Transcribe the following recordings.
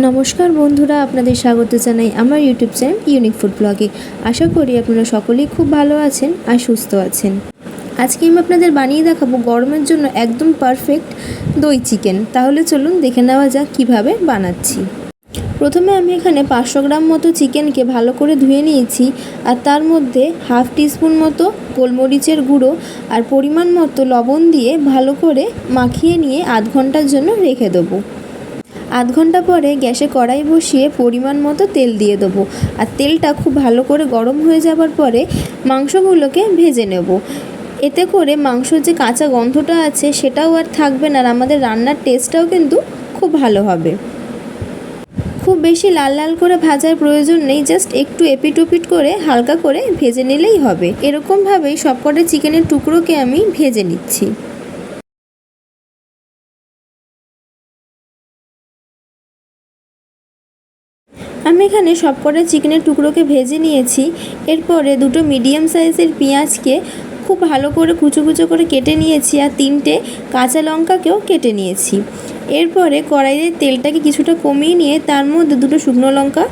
নমস্কার বন্ধুরা, আপনাদের স্বাগত জানাই আমার ইউটিউব চ্যানেল ইউনিক ফুড ব্লগে। আশা করি আপনারা সকলেই খুব ভালো আছেন আর সুস্থ আছেন। আজকে আমি আপনাদের বানিয়ে দেখাবো গরমের জন্য একদম পারফেক্ট দই চিকেন। তাহলে চলুন দেখে নেওয়া যাক কীভাবে বানাচ্ছি। প্রথমে আমি এখানে 500 গ্রাম মতো চিকেনকে ভালো করে ধুয়ে নিয়েছি, আর তার মধ্যে হাফ টিস্পুন মতো গোলমরিচের গুঁড়ো আর পরিমাণ মতো লবণ দিয়ে ভালো করে মাখিয়ে নিয়ে আধ ঘন্টার জন্য রেখে দেবো। আধ ঘন্টা পরে গ্যাসে কড়াই বসিয়ে পরিমাণ মতো তেল দিয়ে দেবো, আর তেলটা খুব ভালো করে গরম হয়ে যাবার পরে মাংসগুলোকে ভেজে নেব। এতে করে মাংসর যে কাঁচা গন্ধটা আছে সেটাও আর থাকবে না, আর আমাদের রান্নার টেস্টটাও কিন্তু খুব ভালো হবে। খুব বেশি লাল লাল করে ভাজার প্রয়োজন নেই, জাস্ট একটু এপিট ওপিট করে হালকা করে ভেজে নিলেই হবে। এরকমভাবেই সবকটা চিকেনের টুকরোকে আমি ভেজে নিচ্ছি। আমি এখানে সবকটা চিকেনের টুকরোকে ভেজে নিয়েছি। এরপরে দুটো মিডিয়াম সাইজের পেঁয়াজকে খুব ভালো করে কুচো কুচো করে কেটে নিয়েছি, আর 3টে কাঁচা লঙ্কাকেও কেটে নিয়েছি। এরপরে কড়াইয়ে তেলটাকে কিছুটা কমিয়ে নিয়ে তার মধ্যে দুটো শুকনো লঙ্কা,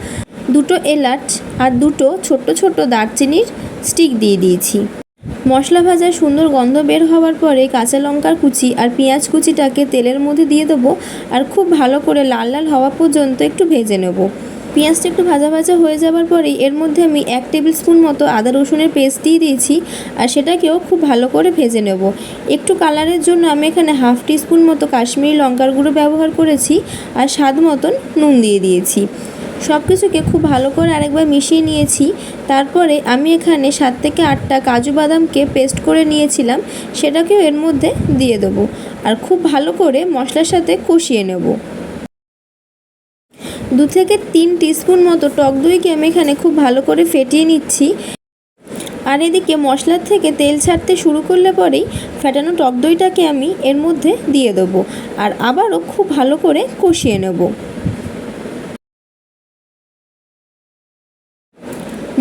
দুটো এলাচ আর দুটো ছোট্ট ছোট্ট দারচিনির স্টিক দিয়ে দিয়েছি। মশলা ভাজার সুন্দর গন্ধ বের হওয়ার পরে কাঁচা লঙ্কার কুচি আর পেঁয়াজ কুচিটাকে তেলের মধ্যে দিয়ে দেবো, আর খুব ভালো করে লাল লাল হওয়া পর্যন্ত একটু ভেজে নেব। পেঁয়াজটা একটু ভাজা ভাজা হয়ে যাবার পরেই এর মধ্যে আমি 1 টেবিল স্পুন মতো আদা রসুনের পেস্ট দিয়ে দিয়েছি, আর সেটাকেও খুব ভালো করে ভেজে নেব। একটু কালারের জন্য আমি এখানে হাফ টিস্পুন মতো কাশ্মীরি লঙ্কার গুঁড়ো ব্যবহার করেছি, আর স্বাদ মতন নুন দিয়ে দিয়েছি। সব কিছুকে খুব ভালো করে আরেকবার মিশিয়ে নিয়েছি। তারপরে আমি এখানে 7 থেকে 8টা কাজু বাদামকে পেস্ট করে নিয়েছিলাম, সেটাকেও এর মধ্যে দিয়ে দেবো, আর খুব ভালো করে মশলার সাথে কষিয়ে নেব। 2 থেকে 3 টিস্পুন মতো টক দইকে আমি এখানে খুব ভালো করে ফেটিয়ে নিচ্ছি। আর এদিকে মশলার থেকে তেল ছাড়তে শুরু করলে পরেই ফেটানো টক দইটাকে আমি এর মধ্যে দিয়ে দেবো, আর আবারও খুব ভালো করে কষিয়ে নেব।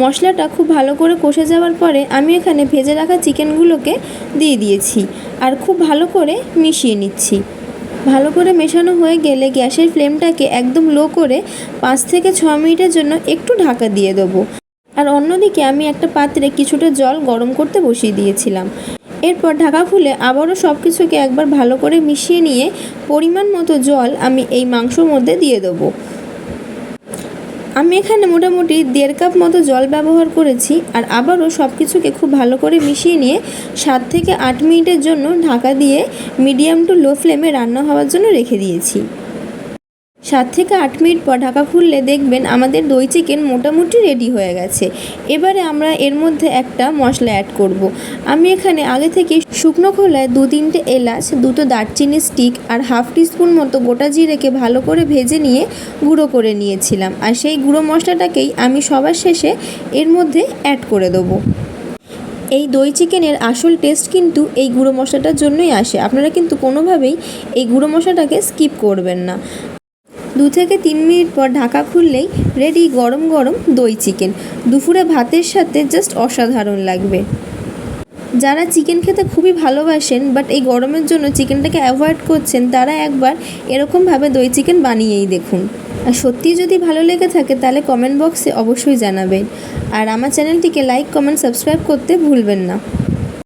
মশলাটা খুব ভালো করে কষে যাওয়ার পরে আমি এখানে ভেজে রাখা চিকেনগুলোকে দিয়ে দিয়েছি, আর খুব ভালো করে মিশিয়ে নিচ্ছি। ভালো করে মেশানো হয়ে গেলে গ্যাসের ফ্লেমটাকে একদম লো করে 5 থেকে 6 মিনিটের জন্য একটু ঢাকা দিয়ে দেবো। আর অন্যদিকে আমি একটা পাত্রে কিছুটা জল গরম করতে বসিয়ে দিয়েছিলাম। এরপর ঢাকা খুলে আবারও সব কিছুকে একবার ভালো করে মিশিয়ে নিয়ে পরিমাণ মতো জল আমি এই মাংসর মধ্যে দিয়ে দেবো। আমি এখানে মোটামুটি 1.5 কাপ মতো জল ব্যবহার করেছি, আর আবারও সব কিছুকে খুব ভালো করে মিশিয়ে নিয়ে 7 থেকে 8 মিনিটের জন্য ঢাকা দিয়ে মিডিয়াম টু লো ফ্লেমে রান্না হওয়ার জন্য রেখে দিয়েছি। 7 থেকে 8 মিনিট পর ঢাকা খুললে দেখবেন আমাদের দই চিকেন মোটামুটি রেডি হয়ে গেছে। এবারে আমরা এর মধ্যে একটা মশলা অ্যাড করব। আমি এখানে আগে থেকে শুকনো খোলায় 2-3টে এলাচ, 2টো দারচিনি স্টিক আর হাফ টিস্পুন মতো গোটা জিরেকে ভালো করে ভেজে নিয়ে গুঁড়ো করে নিয়েছিলাম, আর সেই গুঁড়ো মশলাটাকেই আমি সবার শেষে এর মধ্যে অ্যাড করে দেবো। এই দই চিকেনের আসল টেস্ট কিন্তু এই গুঁড়ো মশলাটার জন্যই আসে। আপনারা কিন্তু কোনোভাবেই এই গুঁড়ো মশলাটাকে স্কিপ করবেন না। 2 থেকে 3 মিনিট পর ঢাকা খুললেই রেডি গরম গরম দই চিকেন। দুপুরে ভাতের সাথে জাস্ট অসাধারণ লাগবে। যারা চিকেন খেতে খুবই ভালোবাসেন বাট এই গরমের জন্য চিকেনটাকে অ্যাভয়েড করছেন, তারা একবার এরকমভাবে দই চিকেন বানিয়েই দেখুন। আর সত্যিই যদি ভালো লেগে থাকে তাহলে কমেন্ট বক্সে অবশ্যই জানাবেন, আর আমার চ্যানেলটিকে লাইক, কমেন্ট, সাবস্ক্রাইব করতে ভুলবেন না।